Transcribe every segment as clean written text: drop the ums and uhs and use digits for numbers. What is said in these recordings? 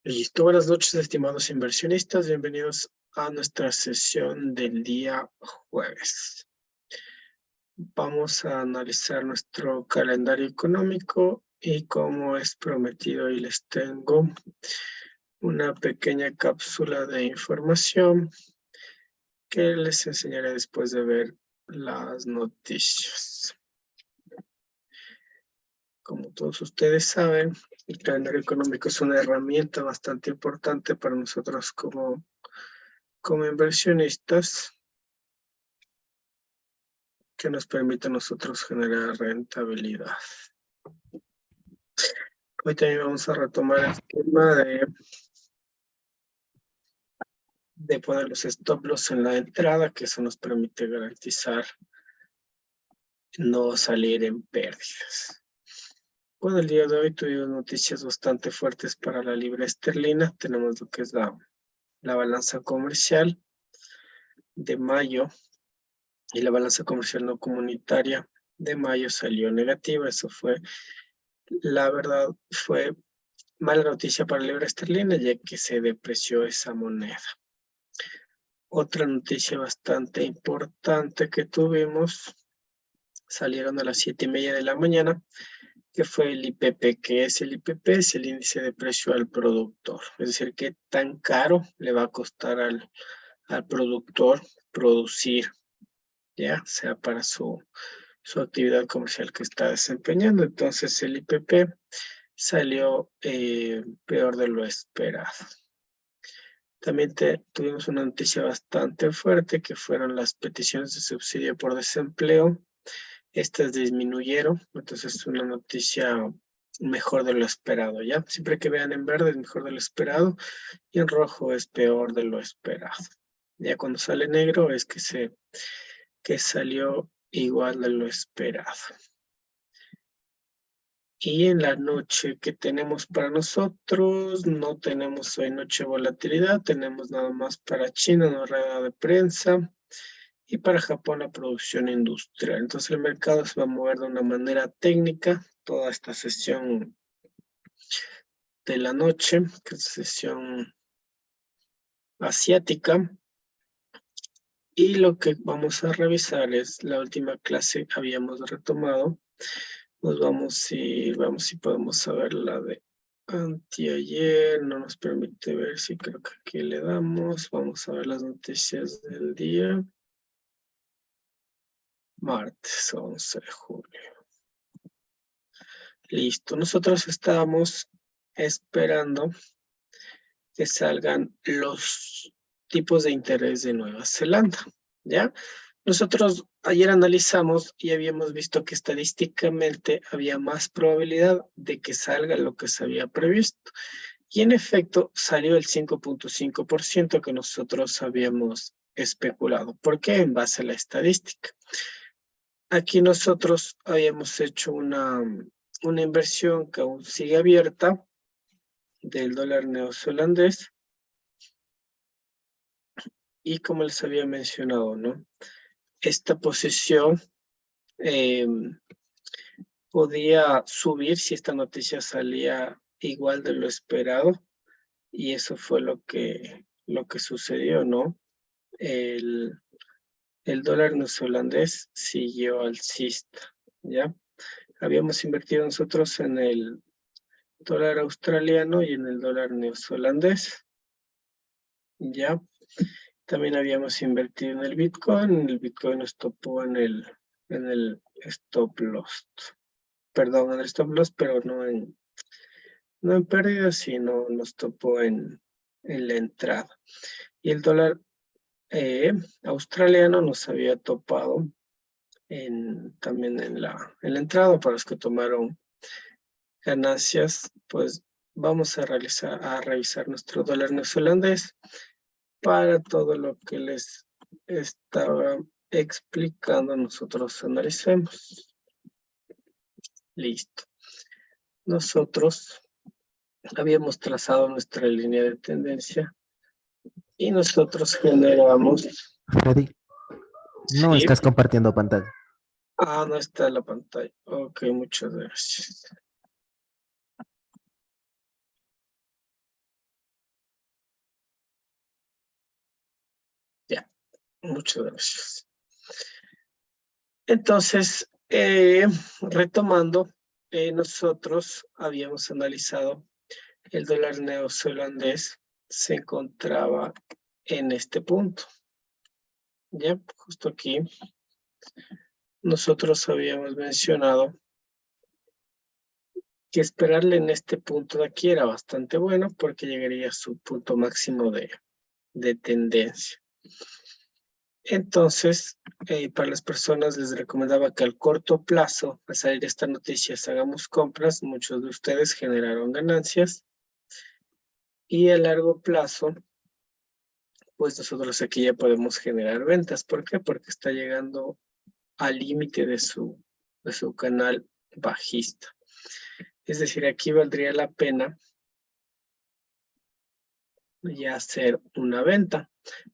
Listo, buenas noches, estimados inversionistas. Bienvenidos a nuestra sesión del día jueves. Vamos a analizar nuestro calendario económico y como es prometido, ahí les tengo una pequeña cápsula de información que les enseñaré después de ver las noticias. Como todos ustedes saben, el calendario económico es una herramienta bastante importante para nosotros como inversionistas que nos permite a nosotros generar rentabilidad. Hoy también vamos a retomar el tema de poner los stop loss en la entrada, que eso nos permite garantizar no salir en pérdidas. Bueno, el día de hoy tuvimos noticias bastante fuertes para la libra esterlina. Tenemos lo que es la balanza comercial de mayo y la balanza comercial no comunitaria de mayo salió negativa. Eso fue, la verdad, fue mala noticia para la libra esterlina, ya que se depreció esa moneda. Otra noticia bastante importante que tuvimos, salieron a las 7:30 de la mañana, que fue el IPP. ¿Qué es el IPP? Es el índice de precio al productor. Es decir, qué tan caro le va a costar al productor producir, ya sea para su actividad comercial que está desempeñando. Entonces el IPP salió peor de lo esperado. También tuvimos una noticia bastante fuerte, que fueron las peticiones de subsidio por desempleo. Estas disminuyeron, entonces es una noticia mejor de lo esperado, ¿ya? Siempre que vean en verde es mejor de lo esperado y en rojo es peor de lo esperado. Ya cuando sale negro es que salió igual de lo esperado. Y en la noche que tenemos para nosotros, no tenemos hoy noche volatilidad, tenemos nada más para China una rueda de prensa y para Japón la producción industrial. Entonces el mercado se va a mover de una manera técnica toda esta sesión de la noche, que es sesión asiática. Y lo que vamos a revisar es la última clase que habíamos retomado. Vamos si podemos saber la de anteayer, no nos permite ver, si creo que aquí le damos. Vamos a ver las noticias del día. Martes 11 de julio. Listo, nosotros estábamos esperando que salgan los tipos de interés de Nueva Zelanda, ¿ya? Nosotros ayer analizamos y habíamos visto que estadísticamente había más probabilidad de que salga lo que se había previsto. Y en efecto salió el 5.5% que nosotros habíamos especulado. ¿Por qué? En base a la estadística. Aquí nosotros habíamos hecho una inversión que aún sigue abierta del dólar neozelandés. Y como les había mencionado, ¿no? Esta posición podía subir si esta noticia salía igual de lo esperado. Y eso fue lo que sucedió, ¿no? El dólar neozelandés siguió alcista, ¿ya? Habíamos invertido nosotros en el dólar australiano y en el dólar neozelandés, ¿ya? También habíamos invertido en el Bitcoin nos topó en el stop loss. Perdón, en el stop loss, pero no en pérdidas, sino nos topó en la entrada. Y el dólar australiano nos había topado también en la entrada. Para los que tomaron ganancias, pues vamos a revisar nuestro dólar neozelandés para todo lo que les estaba explicando. Nosotros analicemos. Listo. Nosotros habíamos trazado nuestra línea de tendencia y nosotros generamos. Freddy, no Sí. estás compartiendo pantalla. No está la pantalla. Ok, muchas gracias. Muchas gracias. Entonces, retomando, nosotros habíamos analizado el dólar neozelandés se encontraba en este punto. Ya, justo aquí. Nosotros habíamos mencionado que esperarle en este punto de aquí era bastante bueno porque llegaría a su punto máximo de tendencia. Entonces, para las personas les recomendaba que al corto plazo, al salir esta noticia, hagamos compras. Muchos de ustedes generaron ganancias. Y a largo plazo, pues nosotros aquí ya podemos generar ventas. ¿Por qué? Porque está llegando al límite de su canal bajista. Es decir, aquí valdría la pena ya hacer una venta.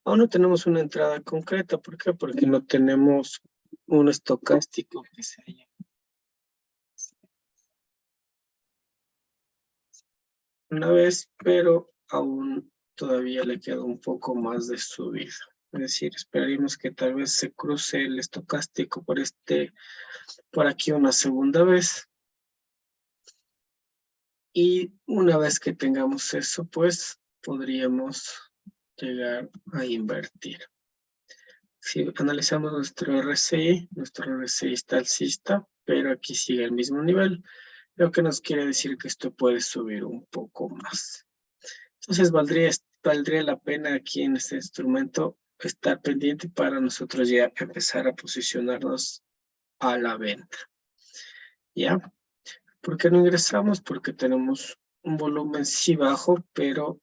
Aún no tenemos una entrada concreta. ¿Por qué? Porque no tenemos un estocástico que se haya una vez, pero aún todavía le queda un poco más de subida. Es decir, esperaríamos que tal vez se cruce el estocástico por aquí una segunda vez. Y una vez que tengamos eso, pues podríamos llegar a invertir. Si analizamos nuestro RSI está alcista, pero aquí sigue el mismo nivel, lo que nos quiere decir que esto puede subir un poco más. Entonces valdría la pena aquí en este instrumento estar pendiente para nosotros ya empezar a posicionarnos a la venta. ¿Ya? ¿Por qué no ingresamos? Porque tenemos un volumen sí bajo, pero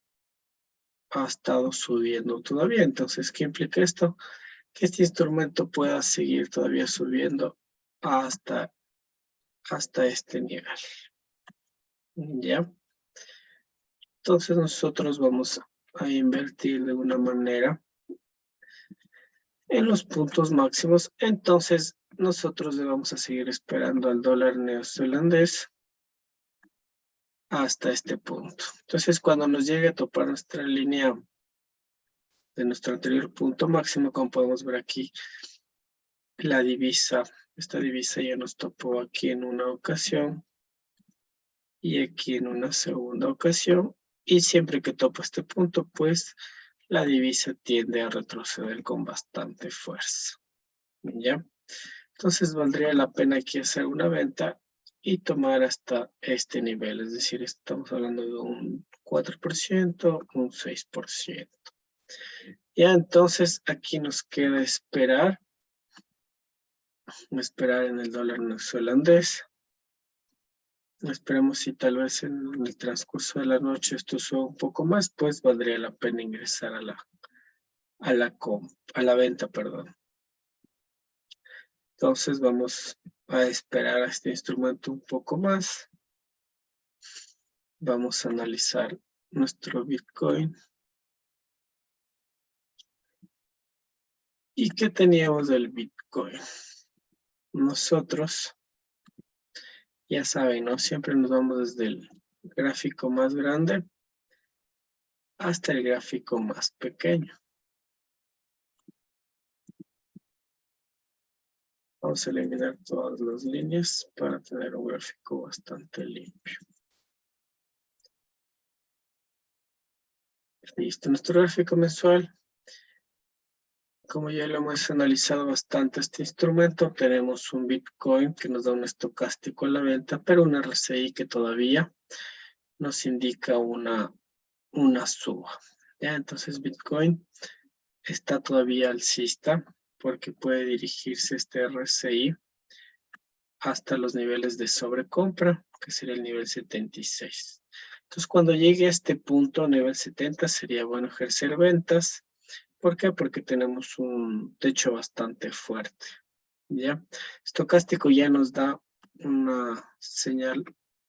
ha estado subiendo todavía. Entonces, ¿qué implica esto? Que este instrumento pueda seguir todavía subiendo hasta este nivel. ¿Ya? Entonces nosotros vamos a invertir de una manera en los puntos máximos. Entonces nosotros le vamos a seguir esperando al dólar neozelandés hasta este punto. Entonces cuando nos llegue a topar nuestra línea de nuestro anterior punto máximo, como podemos ver aquí, la divisa, esta divisa ya nos topó aquí en una ocasión y aquí en una segunda ocasión, y siempre que topa este punto, pues la divisa tiende a retroceder con bastante fuerza. ¿Ya? Entonces valdría la pena aquí hacer una venta y tomar hasta este nivel, es decir, estamos hablando de un 4%, un 6%. Ya, entonces aquí nos queda esperar en el dólar neozelandés. Esperemos si tal vez en el transcurso de la noche esto sube un poco más, pues valdría la pena ingresar a la venta, perdón. Entonces vamos a esperar a este instrumento un poco más. Vamos a analizar nuestro Bitcoin. ¿Y qué teníamos del Bitcoin? Nosotros, ya saben, ¿no? Siempre nos vamos desde el gráfico más grande hasta el gráfico más pequeño. Vamos a eliminar todas las líneas para tener un gráfico bastante limpio. Listo, nuestro gráfico mensual. Como ya lo hemos analizado bastante este instrumento, tenemos un Bitcoin que nos da un estocástico a la venta, pero un RSI que todavía nos indica una suba. ¿Ya? Entonces Bitcoin está todavía alcista porque puede dirigirse este RSI hasta los niveles de sobrecompra, que sería el nivel 76. Entonces cuando llegue a este punto, nivel 70, sería bueno ejercer ventas. ¿Por qué? Porque tenemos un techo bastante fuerte, ¿ya? Estocástico ya nos da una señal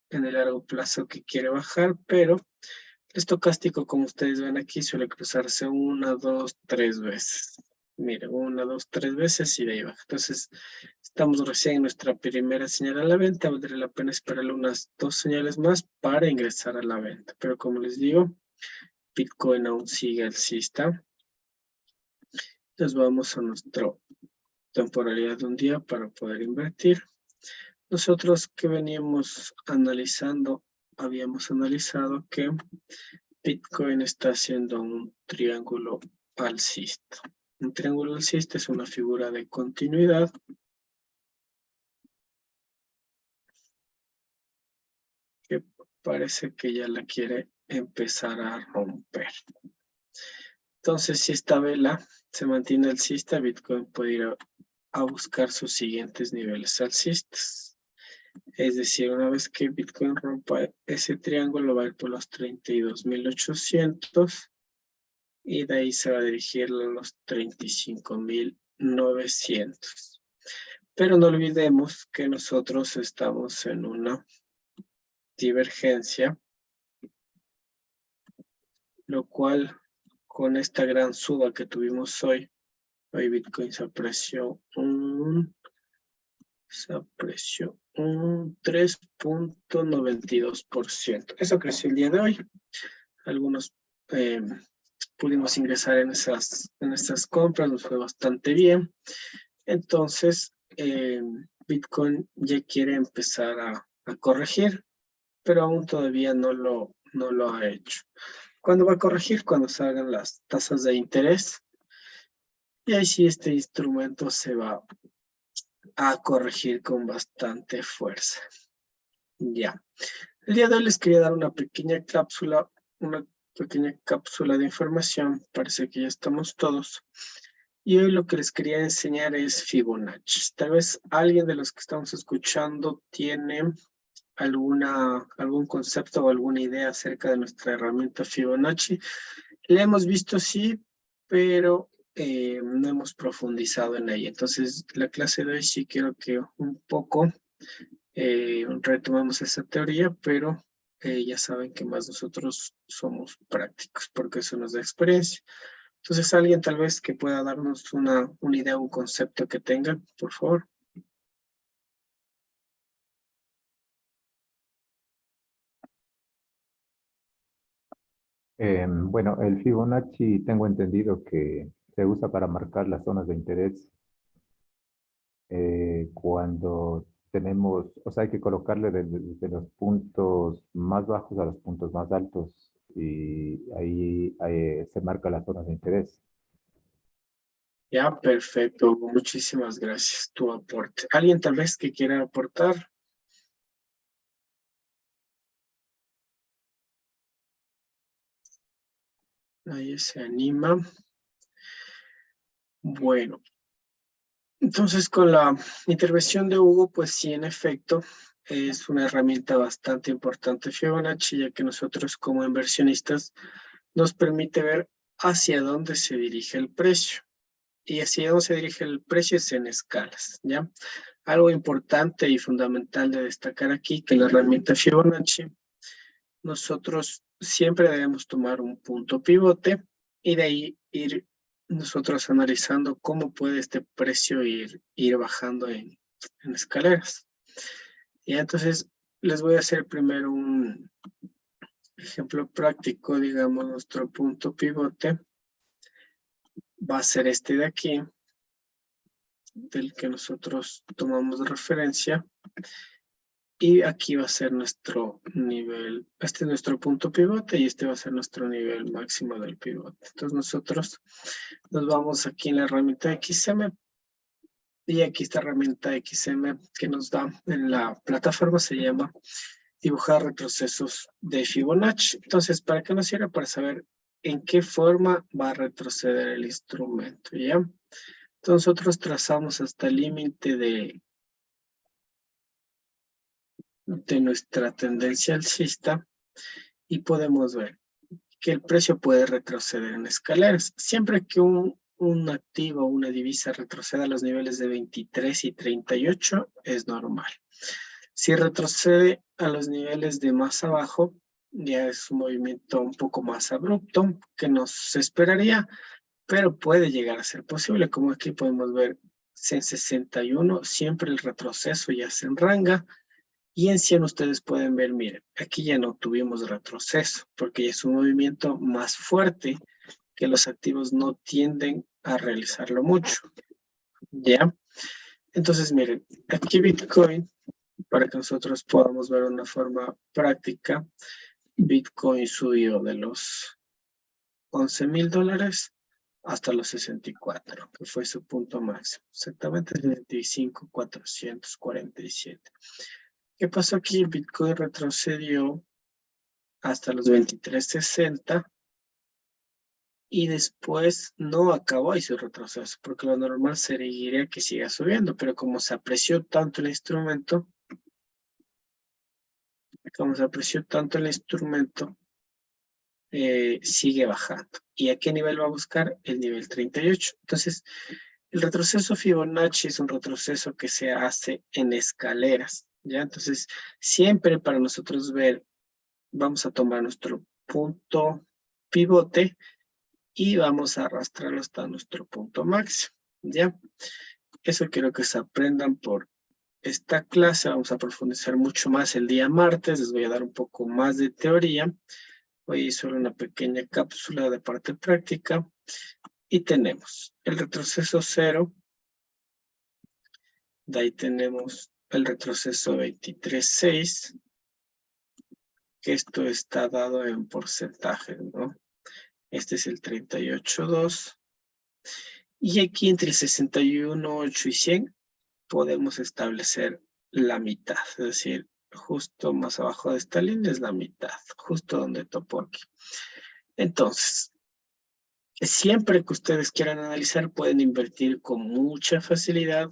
en el largo plazo que quiere bajar, pero el estocástico, como ustedes ven aquí, suele cruzarse 1, 2, 3 veces. Miren, 1, 2, 3 veces y de ahí baja. Entonces, estamos recién en nuestra primera señal a la venta. Valdría la pena esperarle unas 2 señales más para ingresar a la venta. Pero como les digo, Bitcoin aún sigue alcista. Entonces vamos a nuestra temporalidad de un día para poder invertir. Nosotros que veníamos analizando, habíamos analizado que Bitcoin está haciendo un triángulo alcista. Un triángulo alcista es una figura de continuidad que parece que ya la quiere empezar a romper. Entonces, si esta vela se mantiene alcista, Bitcoin puede ir a buscar sus siguientes niveles alcistas. Es decir, una vez que Bitcoin rompa ese triángulo, va a ir por los 32.800 y de ahí se va a dirigir a los 35.900. Pero no olvidemos que nosotros estamos en una divergencia, lo cual con esta gran suba que tuvimos hoy Bitcoin se apreció un 3.92%. Eso creció el día de hoy. Algunos pudimos ingresar en estas compras, nos fue bastante bien. Entonces, Bitcoin ya quiere empezar a corregir, pero aún todavía no lo ha hecho. ¿Cuándo va a corregir? Cuando salgan las tasas de interés. Y ahí sí este instrumento se va a corregir con bastante fuerza. Ya. El día de hoy les quería dar una pequeña cápsula de información. Parece que ya estamos todos. Y hoy lo que les quería enseñar es Fibonacci. Tal vez alguien de los que estamos escuchando tiene algún concepto o alguna idea acerca de nuestra herramienta Fibonacci. La hemos visto, sí, pero no hemos profundizado en ella. Entonces, la clase de hoy sí quiero que un poco retomemos esa teoría, pero ya saben que más nosotros somos prácticos porque eso nos da experiencia. Entonces, alguien tal vez que pueda darnos una idea, un concepto que tenga, por favor. Bueno, el Fibonacci tengo entendido que se usa para marcar las zonas de interés cuando tenemos, o sea, hay que colocarle desde los puntos más bajos a los puntos más altos y ahí se marca las zonas de interés. Ya, perfecto. Muchísimas gracias. Tu aporte. ¿Alguien tal vez que quiera aportar? Nadie se anima. Bueno, entonces con la intervención de Hugo, pues sí, en efecto, es una herramienta bastante importante Fibonacci, ya que nosotros como inversionistas nos permite ver hacia dónde se dirige el precio. Y hacia dónde se dirige el precio es en escalas, ¿ya? Algo importante y fundamental de destacar aquí, que la herramienta Fibonacci, nosotros siempre debemos tomar un punto pivote y de ahí ir nosotros analizando cómo puede este precio ir bajando en escaleras. Y entonces les voy a hacer primero un ejemplo práctico, digamos, nuestro punto pivote va a ser este de aquí, del que nosotros tomamos de referencia. Y aquí va a ser nuestro nivel, este es nuestro punto pivote y este va a ser nuestro nivel máximo del pivote. Entonces nosotros nos vamos aquí en la herramienta XM y aquí esta herramienta XM que nos da en la plataforma se llama dibujar retrocesos de Fibonacci. Entonces, ¿para qué nos sirve? Para saber en qué forma va a retroceder el instrumento, ¿ya? Entonces nosotros trazamos hasta el límite de nuestra tendencia alcista y podemos ver que el precio puede retroceder en escaleras. Siempre que un activo o una divisa retroceda a los niveles de 23 y 38 es normal. Si retrocede a los niveles de más abajo, ya es un movimiento un poco más abrupto que nos esperaría, pero puede llegar a ser posible. Como aquí podemos ver en 61, siempre el retroceso ya se enranga. Y en 100 ustedes pueden ver, miren, aquí ya no tuvimos retroceso, porque ya es un movimiento más fuerte que los activos no tienden a realizarlo mucho. ¿Ya? Entonces, miren, aquí Bitcoin, para que nosotros podamos ver una forma práctica, Bitcoin subió de los $11,000 hasta los 64, que fue su punto máximo, exactamente 25,447. ¿Qué pasó aquí? Bitcoin retrocedió hasta los 23,60 y después no acabó ahí su retroceso, porque lo normal sería que siga subiendo, pero como se apreció tanto el instrumento, sigue bajando. ¿Y a qué nivel va a buscar? El nivel 38. Entonces, el retroceso Fibonacci es un retroceso que se hace en escaleras, ¿ya? Entonces, siempre para nosotros ver, vamos a tomar nuestro punto pivote y vamos a arrastrarlo hasta nuestro punto máximo, ¿ya? Eso quiero que se aprendan por esta clase. Vamos a profundizar mucho más el día martes. Les voy a dar un poco más de teoría. Hoy solo una pequeña cápsula de parte práctica. Y tenemos el retroceso 0. De ahí tenemos el retroceso 23,6. Que esto está dado en porcentaje, ¿no? Este es el 38,2. Y aquí entre 61,8 y 100 podemos establecer la mitad. Es decir, justo más abajo de esta línea es la mitad, justo donde topó aquí. Entonces, siempre que ustedes quieran analizar, pueden invertir con mucha facilidad,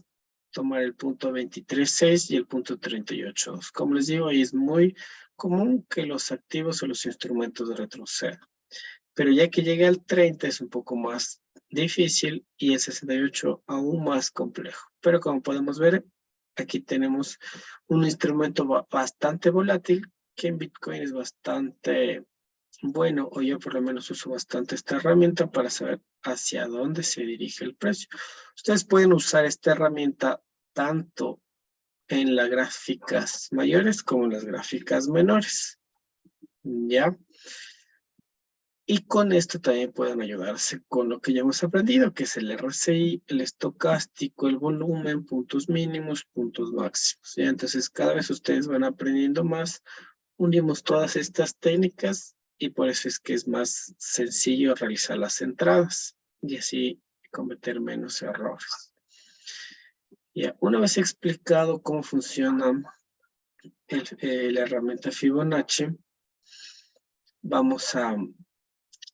tomar el punto 23,6 y el punto 38,2. Como les digo, ahí es muy común que los activos o los instrumentos retrocedan. Pero ya que llegue al 30 es un poco más difícil y el 68 aún más complejo. Pero como podemos ver, aquí tenemos un instrumento bastante volátil que en Bitcoin es bastante bueno, o yo por lo menos uso bastante esta herramienta para saber hacia dónde se dirige el precio. Ustedes pueden usar esta herramienta tanto en las gráficas mayores como en las gráficas menores. ¿Ya? Y con esto también pueden ayudarse con lo que ya hemos aprendido, que es el RSI, el estocástico, el volumen, puntos mínimos, puntos máximos. ¿Ya? Entonces, cada vez ustedes van aprendiendo más, unimos todas estas técnicas y por eso es que es más sencillo realizar las entradas y así cometer menos errores. Ya, una vez explicado cómo funciona la herramienta Fibonacci, vamos a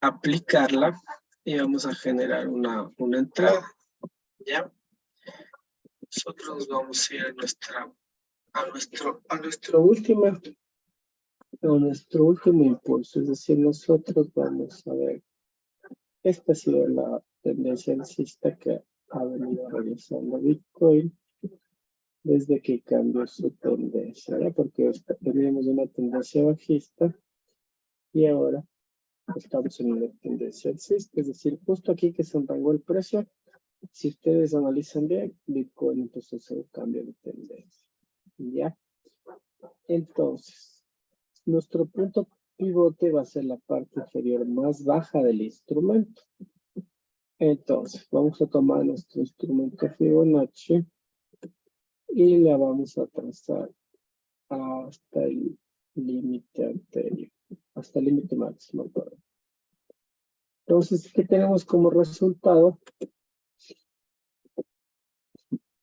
aplicarla y vamos a generar una entrada, ¿ya? Nosotros nos vamos a ir a nuestro último impulso, es decir, nosotros vamos a ver, esta ha sido la tendencia alcista que ha venido realizando Bitcoin desde que cambió su tendencia, ¿ya? Porque teníamos una tendencia bajista y ahora estamos en una tendencia alcista, es decir, justo aquí que se enrangó el precio. Si ustedes analizan bien, Bitcoin entonces es un cambio de tendencia, ¿ya? Entonces, nuestro punto pivote va a ser la parte inferior más baja del instrumento. Entonces, vamos a tomar nuestro instrumento Fibonacci y la vamos a trazar hasta el límite anterior, hasta el límite máximo. Entonces, ¿qué tenemos como resultado?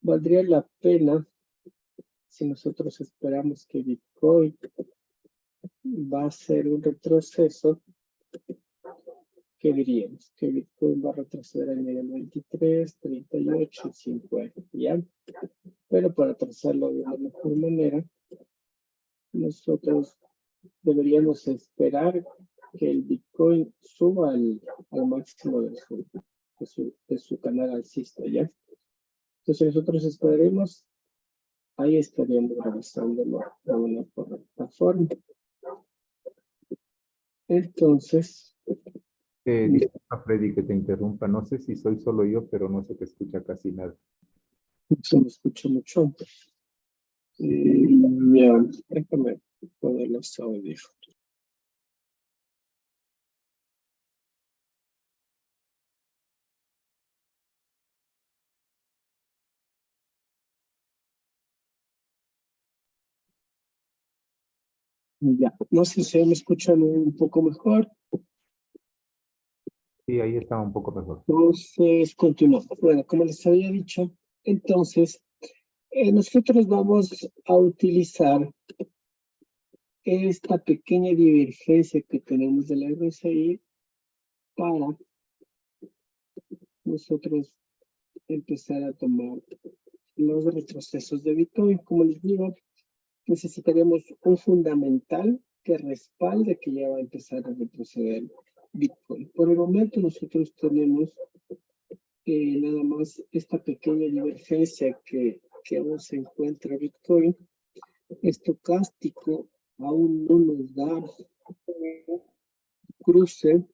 Valdría la pena si nosotros esperamos que Bitcoin va a ser un retroceso, ¿qué diríamos? Que Bitcoin va a retroceder al nivel 23, 38 y 50, ¿ya? Pero para trazarlo de la mejor manera, nosotros deberíamos esperar que el Bitcoin suba al máximo de su canal alcista, ¿ya? Entonces nosotros esperaremos, ahí estaríamos revisándolo de una correcta forma. Entonces, Disculpa, Freddy, que te interrumpa. No sé si soy solo yo, pero no se te escucha casi nada. se me escucha mucho. Ya, déjame poner los audífonos. Ya, no sé si me escuchan un poco mejor. Sí, ahí está un poco mejor. Entonces, continuamos. Bueno, como les había dicho, entonces, nosotros vamos a utilizar esta pequeña divergencia que tenemos de la RSI para nosotros empezar a tomar los retrocesos de Bitcoin. Como les digo, necesitaríamos un fundamental que respalde que ya va a empezar a retroceder Bitcoin. Por el momento nosotros tenemos nada más esta pequeña divergencia que aún se encuentra Bitcoin. Estocástico aún no nos da cruce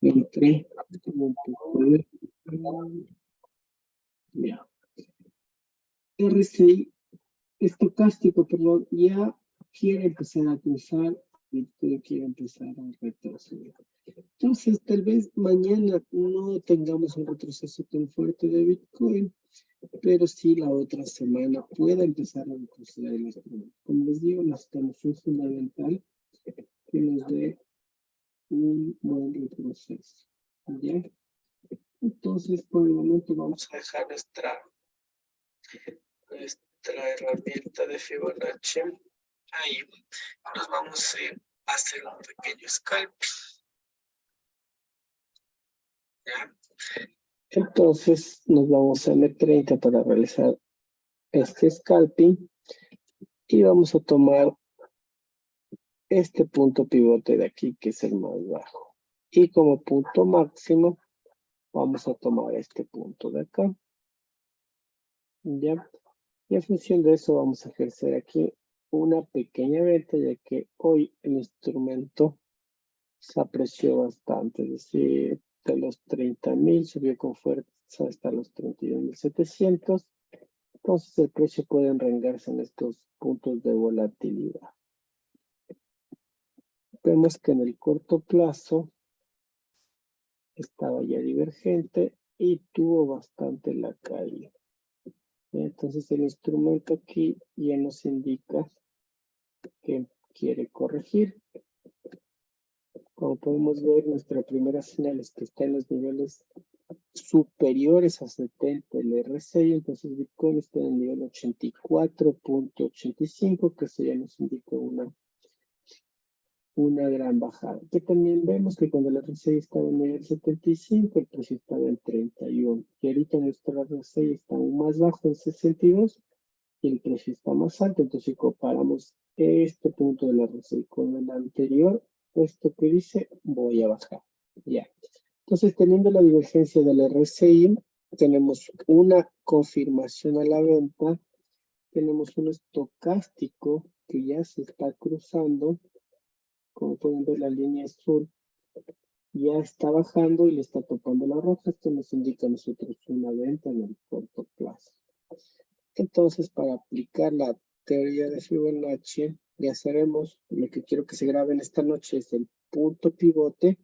entre como un poco de ya. RSI estocástico, perdón, ya quiere empezar a cruzar, Bitcoin quiere empezar a retroceder. Entonces, tal vez mañana no tengamos un retroceso tan fuerte de Bitcoin, pero sí la otra semana pueda empezar a retroceder el instrumento. Como les digo, necesitamos un fundamental que nos dé un buen retroceso. ¿Ya? Entonces, por el momento vamos a dejar nuestra herramienta de Fibonacci. Ahí nos vamos a hacer un pequeño scalp. ¿Ya? Entonces nos vamos a M30 para realizar este scalping y vamos a tomar este punto pivote de aquí que es el más bajo y como punto máximo vamos a tomar este punto de acá. ¿Ya? Y en función de eso vamos a ejercer aquí una pequeña venta, ya que hoy el instrumento se apreció bastante, es decir, de los 30.000 subió con fuerza hasta los 31.700. Entonces el precio puede enrangarse en estos puntos de volatilidad. Vemos que en el corto plazo estaba ya divergente y tuvo bastante la caída. Entonces el instrumento aquí ya nos indica que quiere corregir. Como podemos ver, nuestra primera señal es que está en los niveles superiores a 70 el RSI, entonces Bitcoin está en el nivel 84.85, que eso ya nos indica una gran bajada. Que también vemos que cuando el RSI estaba en el nivel 75, el precio estaba en 31. Y ahorita nuestro RSI está aún más bajo en 62 y el precio está más alto. Entonces, si comparamos este punto del RSI con el anterior, esto que dice, voy a bajar. Ya. Entonces, teniendo la divergencia del RSI, tenemos una confirmación a la venta, tenemos un estocástico que ya se está cruzando, como pueden ver la línea azul ya está bajando y le está topando la roja, esto nos indica a nosotros una venta en el corto plazo. Entonces, para aplicar la teoría de Fibonacci, ya sabemos, lo que quiero que se grabe en esta noche es el punto pivote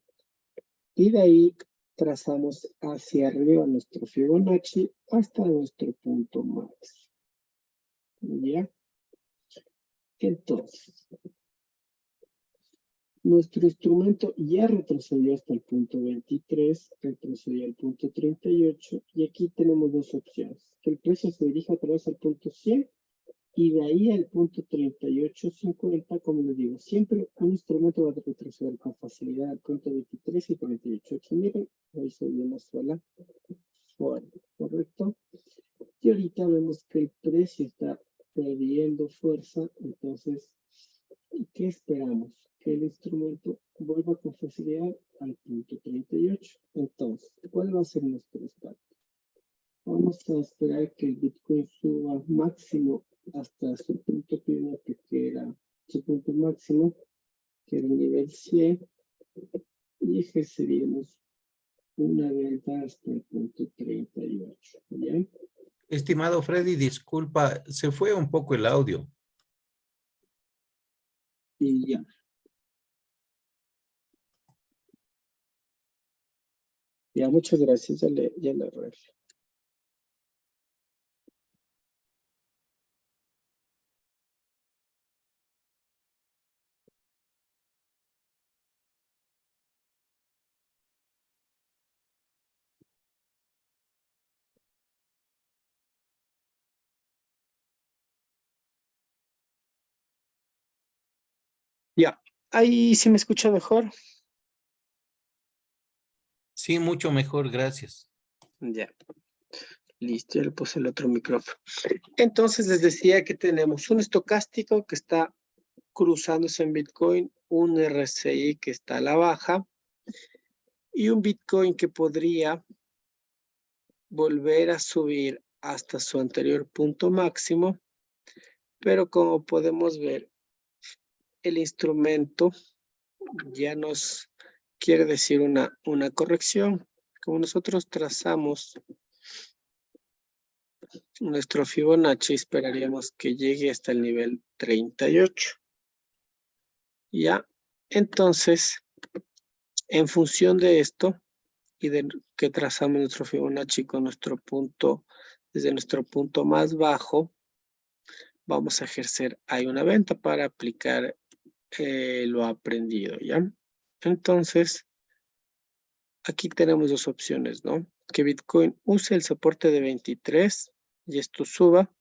y de ahí trazamos hacia arriba nuestro Fibonacci hasta nuestro punto máximo. ¿Ya? Entonces, nuestro instrumento ya retrocedió hasta el punto 23, retrocedió al punto 38 y aquí tenemos dos opciones. Que el precio se dirija otra vez al punto 100 y de ahí al punto 38.50, como les digo, siempre un instrumento va a retroceder con facilidad al punto 23 y 38. Aquí miren, ahí se dio una sola forma, ¿correcto? Y ahorita vemos que el precio está perdiendo fuerza, entonces, ¿qué esperamos? Que el instrumento vuelva con facilidad al punto 38. Entonces, ¿cuál va a ser nuestro estado? Vamos a esperar que el Bitcoin suba máximo hasta su punto pivote, que era su punto máximo, que era el nivel 100, y ejerceríamos una venta hasta el punto 38. ¿Ya? Estimado Freddy, disculpa, se fue un poco el audio. Y ya. Ya, muchas gracias. Ya le arreglo. Ya, ahí sí me escucha mejor. Sí, mucho mejor, gracias. Ya, listo, ya le puse el otro micrófono. Entonces les decía que tenemos un estocástico que está cruzándose en Bitcoin, un RSI que está a la baja y un Bitcoin que podría volver a subir hasta su anterior punto máximo, pero como podemos ver, el instrumento ya nos quiere decir una corrección. Como nosotros trazamos nuestro Fibonacci, esperaríamos que llegue hasta el nivel 38. Ya, entonces, en función de esto y de que trazamos nuestro Fibonacci con nuestro punto, desde nuestro punto más bajo, vamos a ejercer ahí una venta para aplicar lo aprendido, ¿ya? Entonces, aquí tenemos dos opciones, ¿no? Que Bitcoin use el soporte de 23 y esto suba,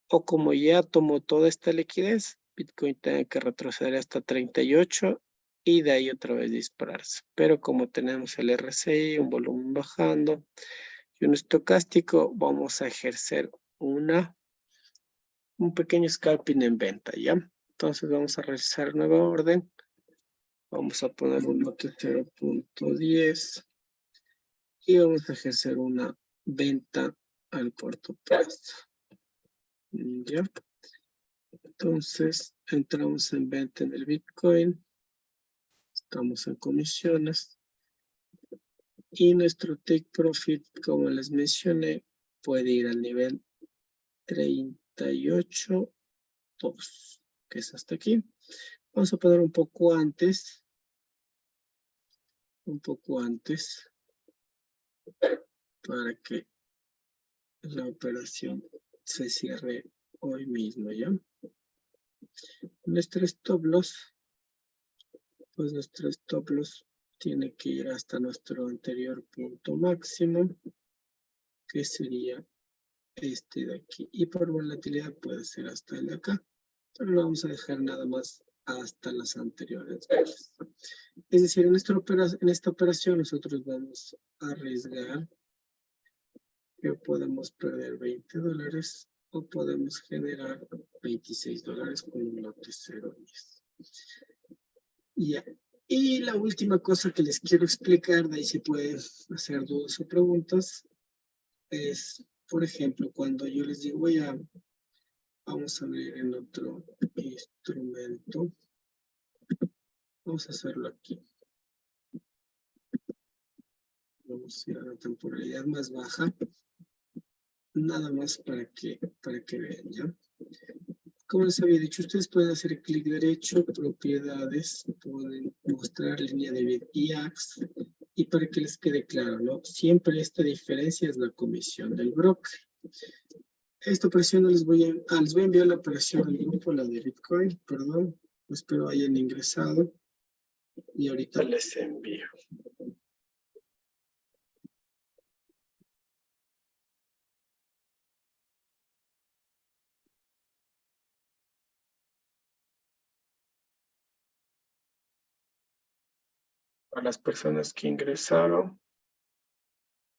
o como ya tomó toda esta liquidez, Bitcoin tenga que retroceder hasta 38 y de ahí otra vez dispararse. Pero como tenemos el RSI, un volumen bajando y un estocástico, vamos a ejercer un pequeño scalping en venta, ¿ya? Entonces vamos a realizar nueva orden. Vamos a poner un lote 0.10 y vamos a ejercer una venta al corto plazo. ¿Ya? Entonces entramos en venta en el Bitcoin. Estamos en comisiones. Y nuestro take profit, como les mencioné, puede ir al nivel 38.2, que es hasta aquí. Vamos a poner un poco antes. Para que la operación se cierre hoy mismo, ¿ya? Nuestro stop loss, pues nuestro stop loss tiene que ir hasta nuestro anterior punto máximo, que sería este de aquí. Y por volatilidad puede ser hasta el de acá, pero lo vamos a dejar nada más hasta las anteriores veces. Es decir, en esta operación nosotros vamos a arriesgar que podemos perder $20 o podemos generar $26 con un lote 0.10. Ya. Y la última cosa que les quiero explicar, de ahí se pueden hacer dudas o preguntas, es, por ejemplo, cuando yo les digo, vamos a abrir en otro instrumento, vamos a hacerlo aquí. Vamos a ir a la temporalidad más baja, nada más para que vean, ¿ya? Como les había dicho, ustedes pueden hacer clic derecho, propiedades, pueden mostrar línea de bid y ax, y para que les quede claro, ¿no? Siempre esta diferencia es la comisión del broker. Esta operación no les voy a enviar la operación al grupo, la de Bitcoin, perdón, espero hayan ingresado, y ahorita les envío. A las personas que ingresaron,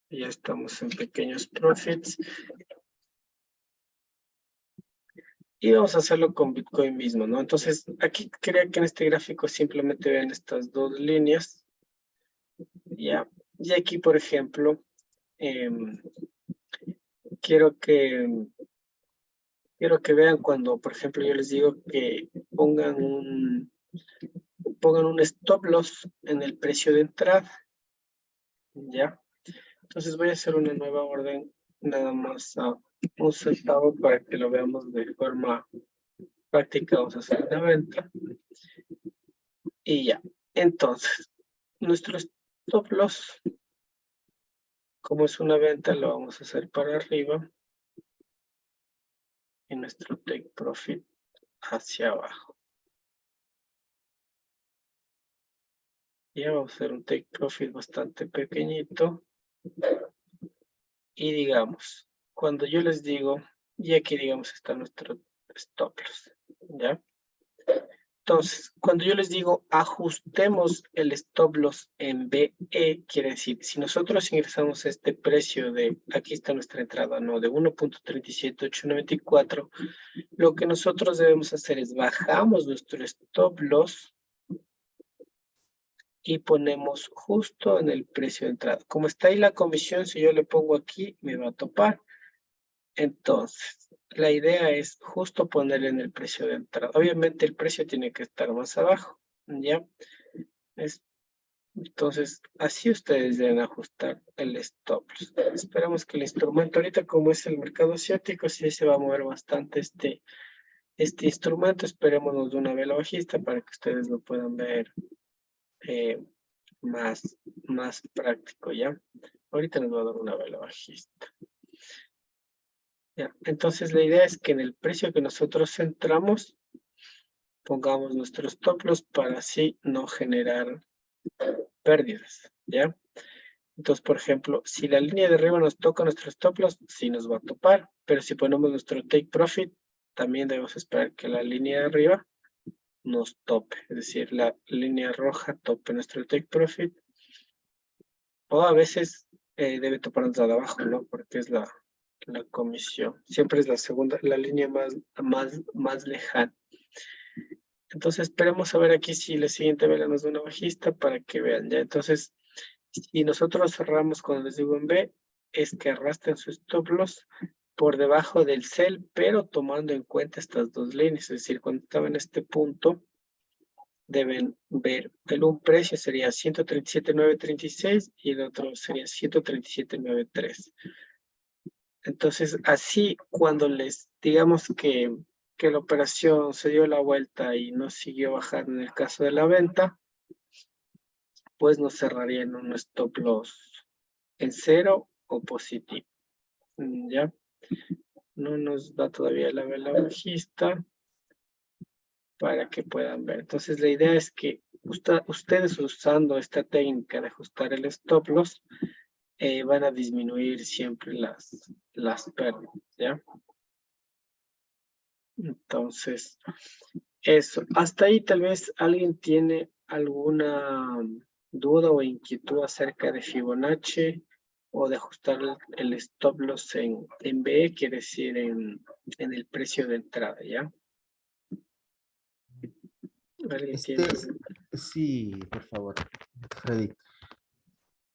ya estamos en pequeños profits. Y vamos a hacerlo con Bitcoin mismo, ¿no? Entonces, aquí quería que en este gráfico simplemente vean estas dos líneas. Ya. Y aquí, por ejemplo, quiero que vean cuando, por ejemplo, yo les digo que pongan un stop loss en el precio de entrada. ¿Ya? Entonces voy a hacer una nueva orden nada más a un centavo para que lo veamos de forma práctica. Vamos a hacer una venta. Y ya. Entonces, nuestro stop loss, como es una venta, lo vamos a hacer para arriba. Y nuestro take profit hacia abajo. Ya vamos a hacer un take profit bastante pequeñito. Y digamos, cuando yo les digo, y aquí digamos está nuestro stop loss, ¿ya? Entonces, cuando yo les digo ajustemos el stop loss en BE, quiere decir, si nosotros ingresamos este precio de, aquí está nuestra entrada, ¿no? De 1.37894, lo que nosotros debemos hacer es bajamos nuestro stop loss y ponemos justo en el precio de entrada. Como está ahí la comisión, si yo le pongo aquí, me va a topar. Entonces, la idea es justo ponerle en el precio de entrada. Obviamente el precio tiene que estar más abajo, ¿ya? Entonces, así ustedes deben ajustar el stop loss. Esperamos que el instrumento ahorita, como es el mercado asiático, sí se va a mover bastante este instrumento. Esperémonos de una vela bajista para que ustedes lo puedan ver más práctico, ¿ya? Ahorita nos va a dar una vela bajista. Ya, entonces la idea es que en el precio que nosotros entramos, pongamos nuestros stop loss para así no generar pérdidas, ¿ya? Entonces, por ejemplo, si la línea de arriba nos toca nuestro stop loss, sí nos va a topar, pero si ponemos nuestro take profit, también debemos esperar que la línea de arriba nos tope, es decir, la línea roja tope nuestro take profit, o a veces debe toparnos la de abajo, ¿no? Porque es la comisión. Siempre es la segunda, la línea más lejana. Entonces esperemos a ver aquí si la siguiente vela nos da una bajista para que vean, ¿ya? Entonces, si nosotros cerramos cuando les digo en B, es que arrastren su stop loss por debajo del sell, pero tomando en cuenta estas dos líneas, es decir, cuando estaba en este punto, deben ver, un precio sería 137.936 y el otro sería 137.93. Entonces, así cuando les digamos que la operación se dio la vuelta y no siguió bajando en el caso de la venta, pues nos cerraría en un stop loss en cero o positivo. ¿Ya? No nos da todavía la vela bajista para que puedan ver. Entonces, la idea es que ustedes usando esta técnica de ajustar el stop loss, van a disminuir siempre las pérdidas, ¿ya? Entonces, eso. Hasta ahí tal vez alguien tiene alguna duda o inquietud acerca de Fibonacci o de ajustar el stop loss en BE, quiere decir en el precio de entrada, ¿ya? ¿Alguien tiene? Sí, por favor, Freddy.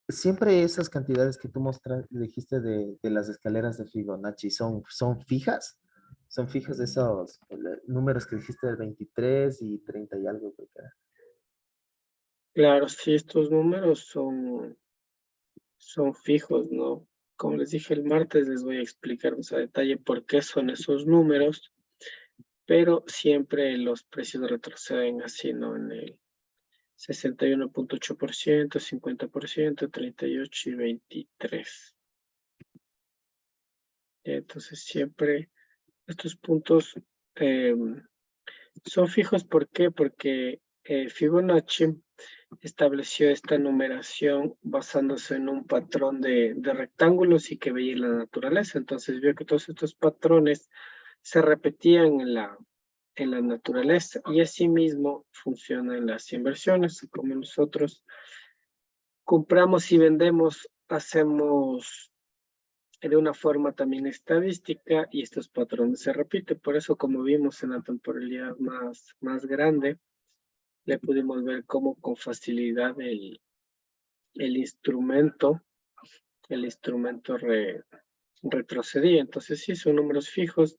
Siempre esas cantidades que tú dijiste de las escaleras de Fibonacci, ¿son fijas? ¿Son fijas de esos números que dijiste del 23 y 30 y algo? Creo que era? Claro, sí, estos números son fijos, ¿no? Como les dije el martes, les voy a explicar más a detalle por qué son esos números, pero siempre los precios retroceden así, ¿no? En el 61.8%, 50%, 38 y 23. Entonces siempre estos puntos son fijos. ¿Por qué? Porque Fibonacci estableció esta numeración basándose en un patrón de rectángulos y que veía en la naturaleza. Entonces vio que todos estos patrones se repetían en la naturaleza y asimismo funcionan las inversiones. Como nosotros compramos y vendemos, hacemos de una forma también estadística y estos patrones se repiten. Por eso, como vimos en la temporalidad más grande, le pudimos ver cómo con facilidad el instrumento retrocedía. Entonces sí, son números fijos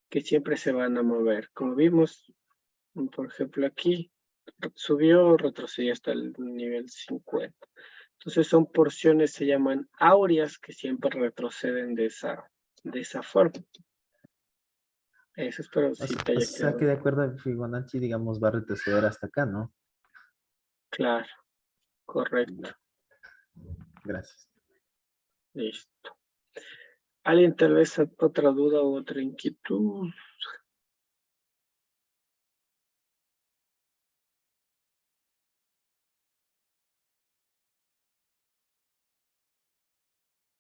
que siempre se van a mover. Como vimos, por ejemplo aquí, subió, retrocedió hasta el nivel 50. Entonces son porciones, se llaman áureas, que siempre retroceden de esa forma. Eso espero si te O haya sea quedado que de acuerdo a Fibonacci, digamos, va a retroceder hasta acá, ¿no? claro. Correcto. Gracias. Listo. ¿Alguien tal vez otra duda o otra inquietud?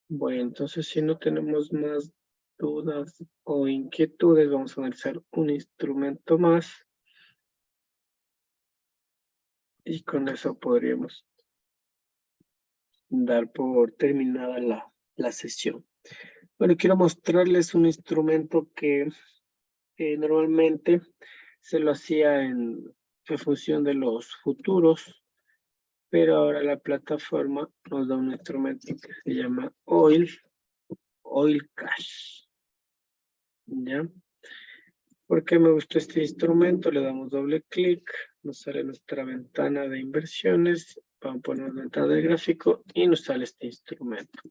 Bueno, entonces si no tenemos más dudas o inquietudes, vamos a analizar un instrumento más Y con eso podríamos dar por terminada la sesión. Bueno, quiero mostrarles un instrumento que normalmente se lo hacía en función de los futuros, pero ahora la plataforma nos da un instrumento que se llama Oil Cash. ¿Ya? ¿Por qué me gustó este instrumento? Le damos doble clic, nos sale nuestra ventana de inversiones, vamos a poner la ventana del gráfico y nos sale este instrumento.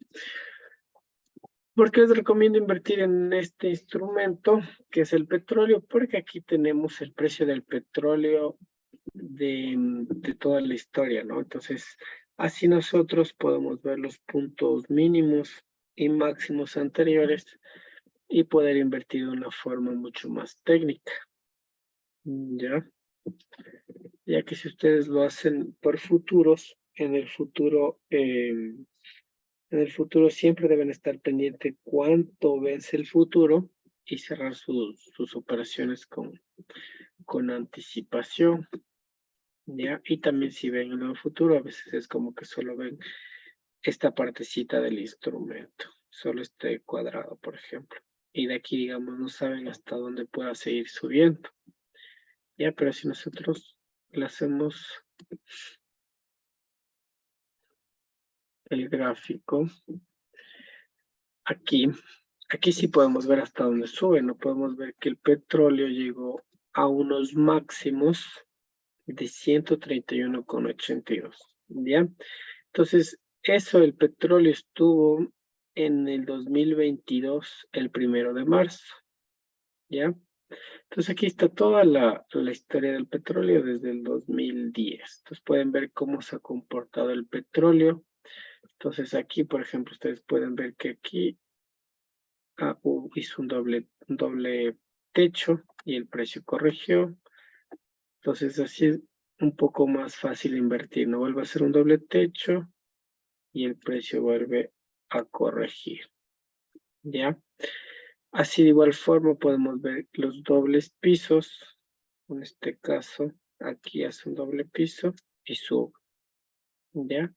¿Por qué les recomiendo invertir en este instrumento, que es el petróleo? Porque aquí tenemos el precio del petróleo de toda la historia, ¿no? Entonces, así nosotros podemos ver los puntos mínimos y máximos anteriores y poder invertir de una forma mucho más técnica. ¿Ya? Ya que si ustedes lo hacen por futuros, en el futuro siempre deben estar pendientes cuánto vence el futuro y cerrar sus operaciones con anticipación. ¿Ya? Y también si ven en el futuro, a veces es como que solo ven esta partecita del instrumento, solo este cuadrado, por ejemplo. Y de aquí, digamos, no saben hasta dónde pueda seguir subiendo. Ya, pero si nosotros le hacemos el gráfico, aquí sí podemos ver hasta dónde sube, no podemos ver que el petróleo llegó a unos máximos de 131,82, ¿ya? Entonces, eso, el petróleo estuvo en el 2022, el 1 de marzo, ¿ya? Entonces aquí está toda la historia del petróleo desde el 2010. Entonces pueden ver cómo se ha comportado el petróleo. Entonces aquí, por ejemplo, ustedes pueden ver que aquí hizo un doble techo y el precio corrigió. Entonces así es un poco más fácil invertir. No vuelve a ser un doble techo y el precio vuelve a corregir. ¿Ya? Así de igual forma podemos ver los dobles pisos. En este caso, aquí hace un doble piso y sube. ¿Ya?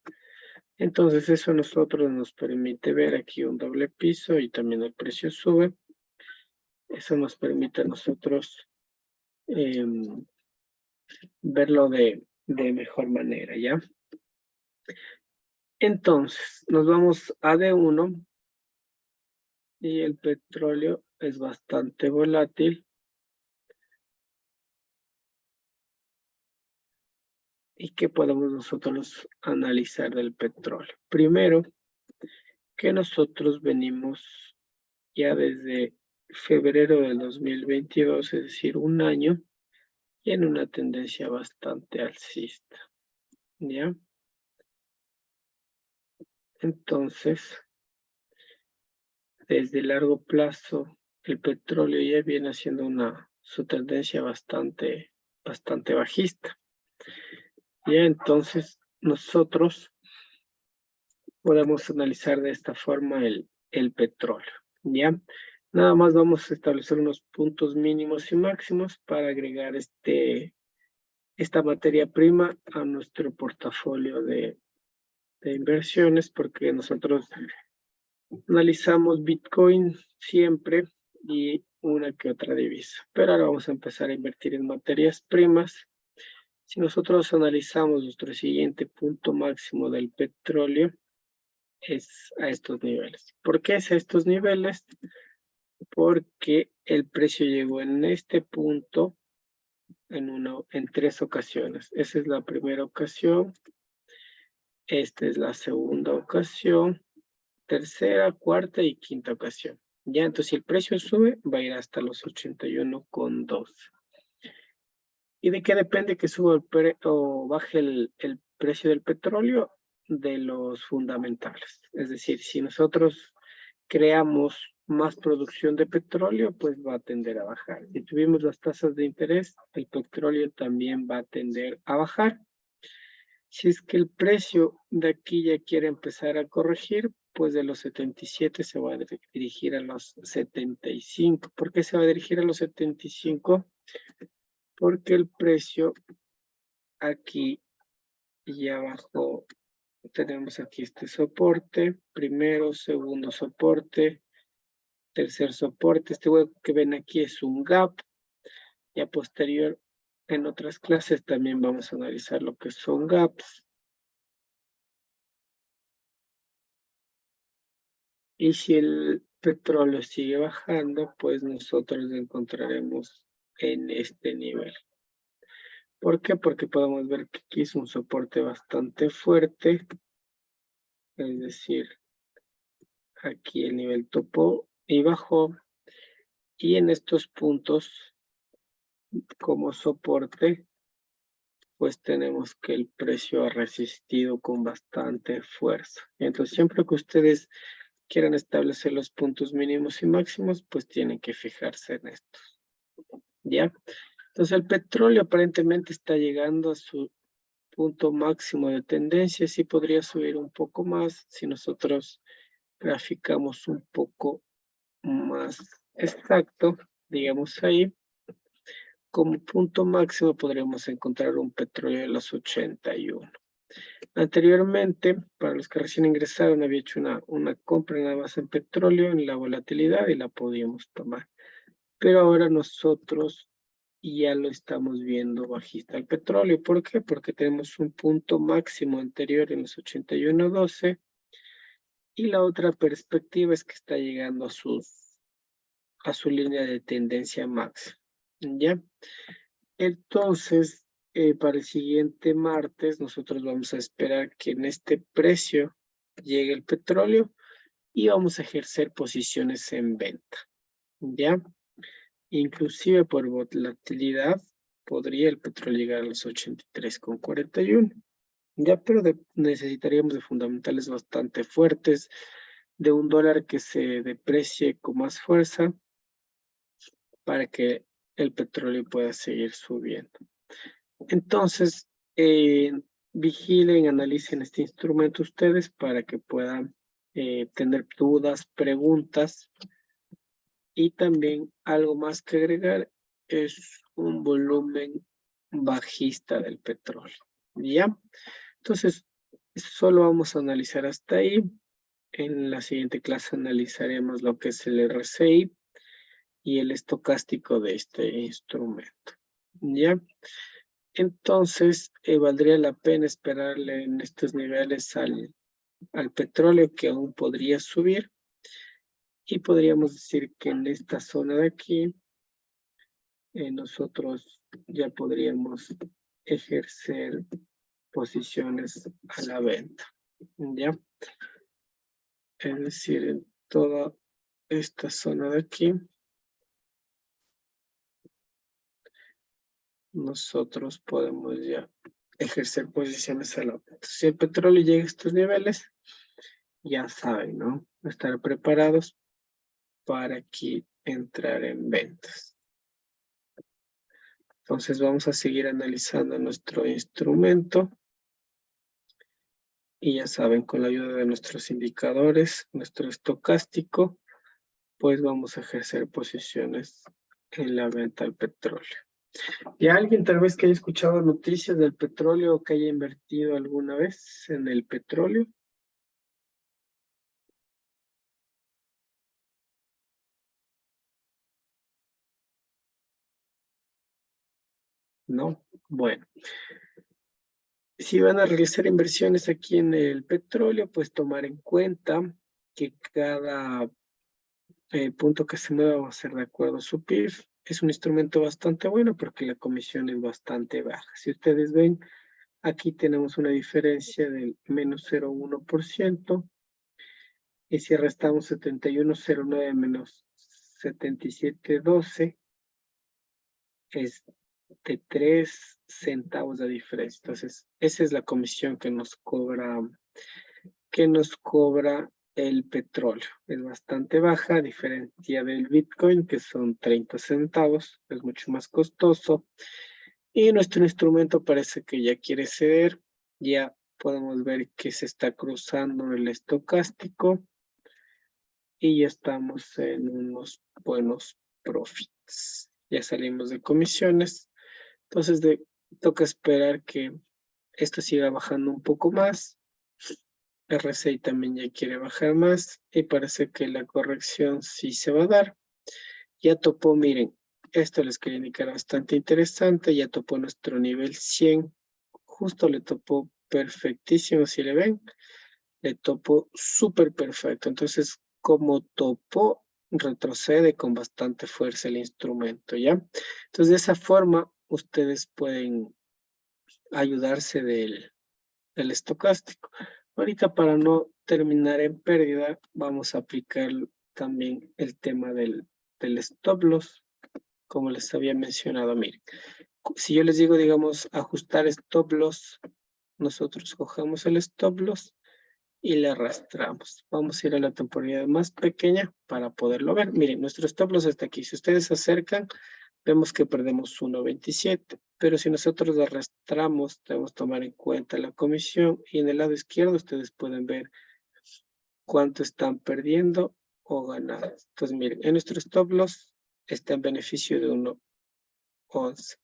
Entonces eso a nosotros nos permite ver aquí un doble piso y también el precio sube. Eso nos permite a nosotros verlo de mejor manera, ¿ya? Entonces, nos vamos a D1 y el petróleo es bastante volátil. ¿Y qué podemos nosotros analizar del petróleo? Primero, que nosotros venimos ya desde febrero del 2022, es decir, un año, y en una tendencia bastante alcista, ¿ya? Entonces, desde largo plazo, el petróleo ya viene haciendo su tendencia bastante bajista. Ya entonces, nosotros podemos analizar de esta forma el petróleo, ¿ya? Nada más vamos a establecer unos puntos mínimos y máximos para agregar esta materia prima a nuestro portafolio de inversiones, porque nosotros analizamos Bitcoin siempre y una que otra divisa. Pero ahora vamos a empezar a invertir en materias primas. Si nosotros analizamos nuestro siguiente punto máximo del petróleo, es a estos niveles. ¿Por qué es a estos niveles? Porque el precio llegó en este punto en 3 ocasiones. Esa es la primera ocasión, esta es la segunda ocasión, tercera, cuarta y quinta ocasión. Ya, entonces si el precio sube, va a ir hasta los 81,2. ¿Y de qué depende que suba o baje el precio del petróleo? De los fundamentales. Es decir, si nosotros creamos más producción de petróleo, pues va a tender a bajar. Si tuvimos las tasas de interés, el petróleo también va a tender a bajar. Si es que el precio de aquí ya quiere empezar a corregir, pues de los 77 se va a dirigir a los 75. ¿Por qué se va a dirigir a los 75? Porque el precio aquí y abajo tenemos aquí este soporte, primero, segundo soporte, tercer soporte. Este hueco que ven aquí es un gap. Y a posterior, en otras clases también vamos a analizar lo que son gaps. Y si el petróleo sigue bajando, pues nosotros lo encontraremos en este nivel. ¿Por qué? Porque podemos ver que aquí es un soporte bastante fuerte. Es decir, aquí el nivel topó y bajó. Y en estos puntos, como soporte, pues tenemos que el precio ha resistido con bastante fuerza. Entonces, siempre que ustedes quieran establecer los puntos mínimos y máximos, pues tienen que fijarse en esto. ¿Ya? Entonces, el petróleo aparentemente está llegando a su punto máximo de tendencia. Sí podría subir un poco más si nosotros graficamos un poco más exacto, digamos ahí. Como punto máximo podríamos encontrar un petróleo de los 81. Anteriormente, para los que recién ingresaron, había hecho una compra nada más en petróleo, en la volatilidad, y la podíamos tomar. Pero ahora nosotros ya lo estamos viendo bajista el petróleo. ¿Por qué? Porque tenemos un punto máximo anterior en los 81.12 y la otra perspectiva es que está llegando a su línea de tendencia máxima. ¿Ya? Entonces, para el siguiente martes, nosotros vamos a esperar que en este precio llegue el petróleo y vamos a ejercer posiciones en venta, ¿ya? Inclusive por volatilidad, podría el petróleo llegar a los 83,41, ¿ya? Pero necesitaríamos de fundamentales bastante fuertes, de un dólar que se deprecie con más fuerza para que el petróleo pueda seguir subiendo. Entonces, vigilen, analicen este instrumento ustedes para que puedan tener dudas, preguntas. Y también algo más que agregar es un volumen bajista del petróleo. ¿Ya? Entonces, solo vamos a analizar hasta ahí. En la siguiente clase analizaremos lo que es el RSI y el estocástico de este instrumento. ¿Ya? Entonces, valdría la pena esperarle en estos niveles al petróleo que aún podría subir. Y podríamos decir que en esta zona de aquí, nosotros ya podríamos ejercer posiciones a la venta. ¿Ya? Es decir, en toda esta zona de aquí, nosotros podemos ya ejercer posiciones a la venta. Si el petróleo llega a estos niveles, ya saben, ¿no? Estar preparados para aquí entrar en ventas. Entonces vamos a seguir analizando nuestro instrumento. Y ya saben, con la ayuda de nuestros indicadores, nuestro estocástico, pues vamos a ejercer posiciones en la venta del petróleo. ¿Y alguien tal vez que haya escuchado noticias del petróleo o que haya invertido alguna vez en el petróleo? ¿No? Bueno. Si van a realizar inversiones aquí en el petróleo, pues tomar en cuenta que cada punto que se mueva va a ser de acuerdo a su PIB. Es un instrumento bastante bueno porque la comisión es bastante baja. Si ustedes ven, aquí tenemos una diferencia del menos 0,1%. Y si restamos 71,09 menos 77,12, es de 3 centavos de diferencia. Entonces, esa es la comisión que nos cobra el petróleo. Es bastante baja, a diferencia del Bitcoin, que son 30 centavos, es mucho más costoso. Y nuestro instrumento parece que ya quiere ceder. Ya podemos ver que se está cruzando el estocástico y ya estamos en unos buenos profits. Ya salimos de comisiones. Entonces toca esperar que esto siga bajando un poco más. RSI también ya quiere bajar más y parece que la corrección sí se va a dar. Ya topó, miren, esto les quería indicar bastante interesante, ya topó nuestro nivel 100, justo le topó perfectísimo, si le ven, le topó súper perfecto. Entonces, como topó, retrocede con bastante fuerza el instrumento, ¿ya? Entonces, de esa forma, ustedes pueden ayudarse del estocástico. Ahorita, para no terminar en pérdida, vamos a aplicar también el tema del stop loss, como les había mencionado. Miren, si yo les digo, digamos, ajustar stop loss, nosotros cogemos el stop loss y le arrastramos. Vamos a ir a la temporalidad más pequeña para poderlo ver. Miren, nuestro stop loss está aquí. Si ustedes se acercan, vemos que perdemos 1.27, pero si nosotros lo arrastramos, debemos tomar en cuenta la comisión y en el lado izquierdo ustedes pueden ver cuánto están perdiendo o ganando. Entonces, miren, en nuestro stop loss está en beneficio de 1.11.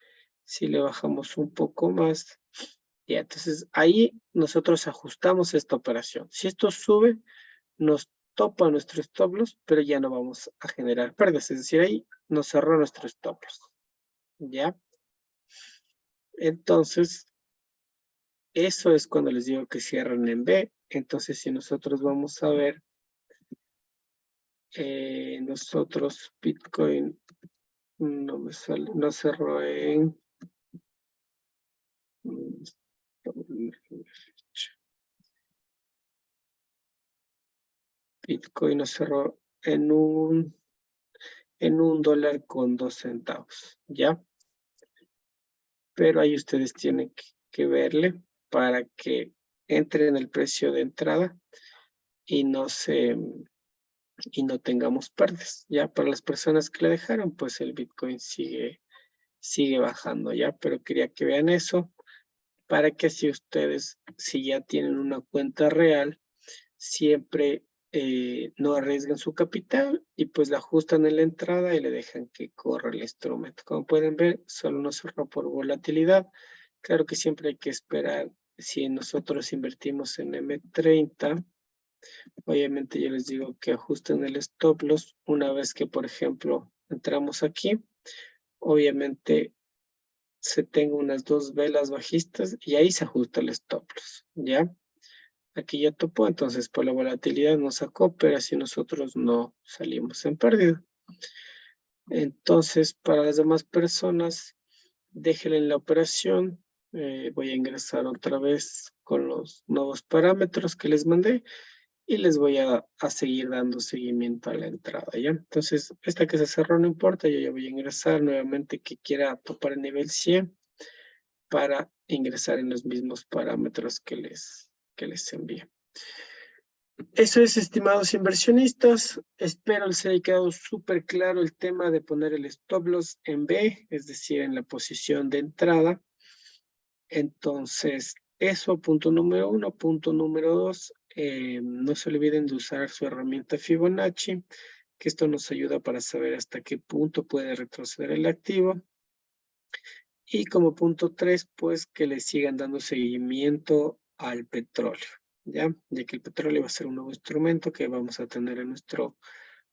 Si le bajamos un poco más, ya, entonces ahí nosotros ajustamos esta operación. Si esto sube, nos topa nuestro stop loss, pero ya no vamos a generar pérdidas, es decir, ahí nos cerró nuestro stop loss. ¿Ya? Entonces, eso es cuando les digo que cierran en B. Entonces, si nosotros vamos a ver, nosotros Bitcoin no me sale, no cerró en... Bitcoin no cerró en un $1.02, ¿ya? Pero ahí ustedes tienen que verle para que entre en el precio de entrada y no tengamos pérdidas. Ya para las personas que le dejaron, pues el Bitcoin sigue bajando, ya, pero quería que vean eso para que si ustedes, si ya tienen una cuenta real, siempre no arriesguen su capital y pues la ajustan en la entrada y le dejan que corra el instrumento. Como pueden ver, solo nos cerró por volatilidad. Claro que siempre hay que esperar. Si nosotros invertimos en M30, obviamente yo les digo que ajusten el stop loss una vez que, por ejemplo, entramos aquí. Obviamente se tenga unas 2 velas bajistas y ahí se ajusta el stop loss, ¿ya? Aquí ya topó, entonces por la volatilidad nos sacó, pero así nosotros no salimos en pérdida. Entonces, para las demás personas, déjenle en la operación. Voy a ingresar otra vez con los nuevos parámetros que les mandé y les voy a seguir dando seguimiento a la entrada, ¿ya? Entonces, esta que se cerró no importa, yo ya voy a ingresar nuevamente que quiera topar el nivel 100 para ingresar en los mismos parámetros que les envié. Eso es, estimados inversionistas. Espero les haya quedado súper claro el tema de poner el stop loss en B, es decir, en la posición de entrada. Entonces, eso, punto número 1. Punto número 2, no se olviden de usar su herramienta Fibonacci, que esto nos ayuda para saber hasta qué punto puede retroceder el activo. Y como punto 3, pues que le sigan dando seguimiento al petróleo, ¿ya? Ya que el petróleo va a ser un nuevo instrumento que vamos a tener en nuestro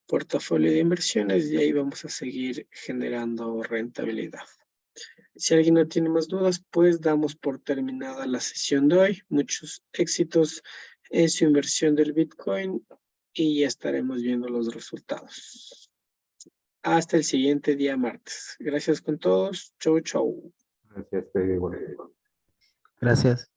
portafolio de inversiones y ahí vamos a seguir generando rentabilidad. Si alguien no tiene más dudas, pues damos por terminada la sesión de hoy. Muchos éxitos en su inversión del Bitcoin y ya estaremos viendo los resultados. Hasta el siguiente día martes. Gracias con todos. Chau, chau. Gracias, Fede. Gracias.